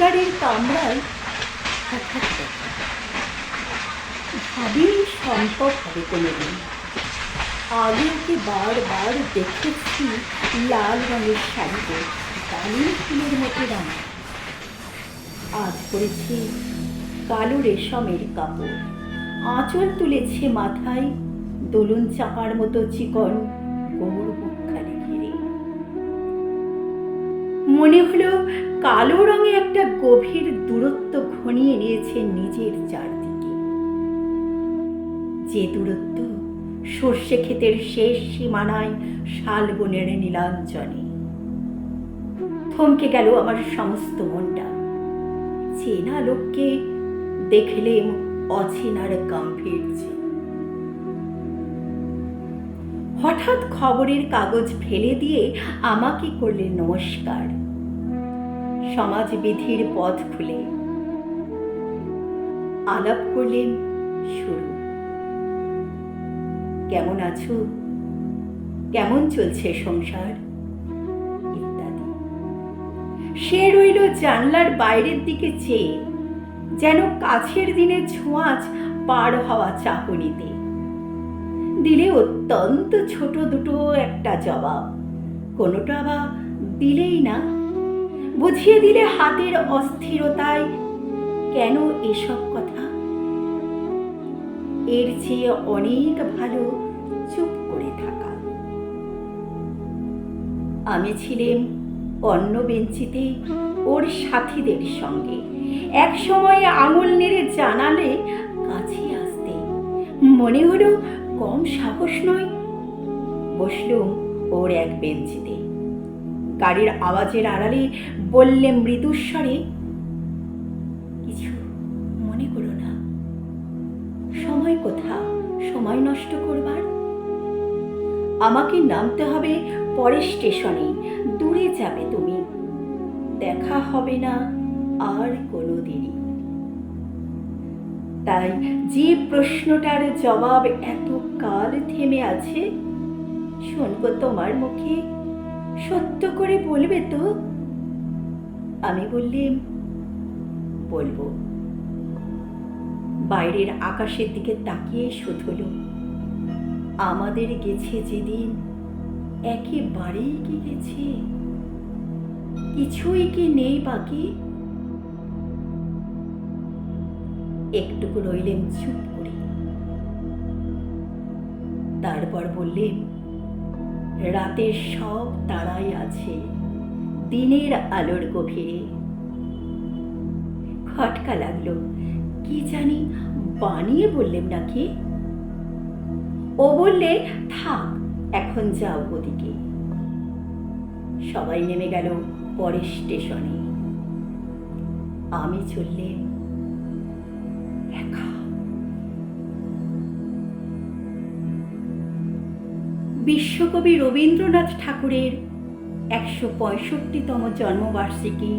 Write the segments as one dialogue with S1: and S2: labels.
S1: রেলগাড়ির কামরায় হঠাৎ দেখা। ভাবিনি সম্ভব হবে কোনোদিন। আগে ওকে বারবার দেখেছি লাল রঙের শাড়িতে ডালিম ফুলের মতো রাঙা। আজ পরেছি কালো রেশমের কাপড়, আঁচল তুলেছে মাথায় দোলন চাপার মতো চিকন গোবর মুখখানি ঘিরে। মনে হলো কালো রঙে একটা গভীর দূরত্ব ঘনিয়ে নিয়েছে নিজের চারদিকে, যে দূরত্ব সর্ষে ক্ষেতের শেষ সীমানায় শালবনের নীলাঞ্জনে। থমকে গেল আমার সমস্ত মনটা। চেনা লোককে দেখলেম অচেনার গাম্ভীর্যে। হঠাৎ খবরের কাগজ ফেলে দিয়ে আমাকে করলেন নমস্কার। সমাজবিধির পথ খুলে আলাপ করলেন শুরু। কেমন আছো, কেমন চলছে সংসার ইত্যাদি। সে রইল জানলার বাইরের দিকে চেয়ে, যেন কাছের দিনের ছোঁয়াচ পার হওয়া চাহনিতে। দিলে অত্যন্ত ছোট দুটো একটা জবাব, কোনোটা বা দিলেই না। বুঝিয়ে দিলে হাতের অস্থিরতায় কেন এসব কথা। এর চেয়ে অনেক ভালো চুপ করে থাকা। আমি ছিলাম অন্য বেঞ্চিতে ওর সাথীদের সঙ্গে। এক সময় আঙুল নেড়ে জানালে কাছে আসতে। মনে হলো কম সাহস নয়। বসলুম ওর এক বেঞ্চিতে। গাড়ির আওয়াজের আড়ালে বললে মৃদুস্বরে, কিছু মনে করো না। সময় কোথা সময় নষ্ট করবার? আমাকে নামতে হবে পরের স্টেশনে। দূরে যাবে তুমি, দেখা হবে না আর কোনোদিনই। তাই যে প্রশ্নটার জবাব এত কাল থেমে আছে, শুনবো তোমার মুখে, সত্য করে বলবে তো? আমি বললাম, বলবো। বাইরের আকাশের দিকে তাকিয়ে শুধলো, আমাদের গেছে যেদিন একেবারেই কি গেছে? কিছুই কি নেই বাকি? একটুকু রইলেন চুপ করে। তারপর বললেন, রাতের সব তারাই আছে দিনের আলোর গভীরে। খটকা লাগলো, কি জানি বানিয়ে বললেন নাকি। ও বললে, থাক এখন যাও ওদিকে। সবাই নেমে গেল পরের স্টেশনে। আমি চললেন একা। বিশ্বকবি রবীন্দ্রনাথ ঠাকুরের ১৬৫তম জন্মবার্ষিকী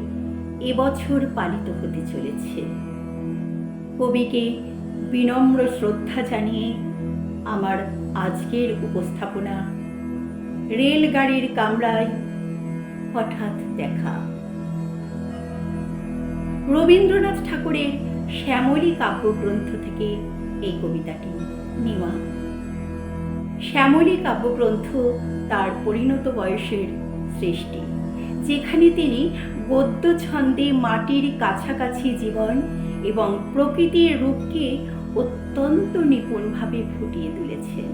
S1: এবছর পালিত হতে চলেছে। কবিকে বিনম্র শ্রদ্ধা জানিয়ে আমার আজকের উপস্থাপনা রেলগাড়ির কামরায় হঠাৎ দেখা। রবীন্দ্রনাথ ঠাকুরের শ্যামলী কাব্যগ্রন্থ থেকে এই কবিতাটি নেওয়া। শ্যামলী কাব্যগ্রন্থ তার পরিণত বয়সের সৃষ্টি, যেখানে তিনি গদ্য ছন্দে মাটির কাছাকাছি জীবন এবং প্রকৃতির রূপকে অত্যন্ত নিপুণভাবে ফুটিয়ে তুলেছেন।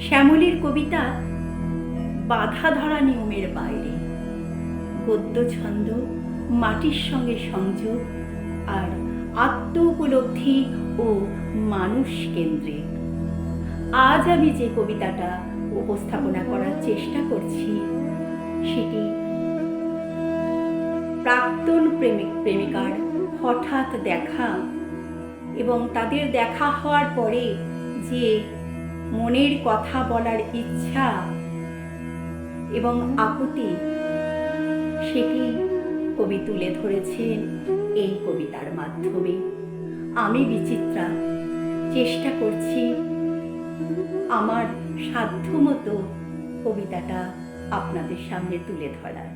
S1: শ্যামলীর কবিতা বাধা ধরা নিয়মের বাইরে, গদ্য ছন্দ, মাটির সঙ্গে সংযোগ আর আত্ম উপলব্ধি ও মানুষ কেন্দ্রিক। আজ আমি যে কবিতাটা উপস্থাপনা করার চেষ্টা করছি, সেটি প্রাক্তন প্রেমিক প্রেমিকার হঠাৎ দেখা এবং তাদের দেখা হওয়ার পরে যে মনের কথা বলার ইচ্ছা এবং আকুতি, সেটি কবি তুলে ধরেছেন এই কবিতার মাধ্যমে। আমি বিচিত্রা চেষ্টা করছি আমার সাধ্যমতো কবিতাটা আপনাদের সামনে তুলে ধরার।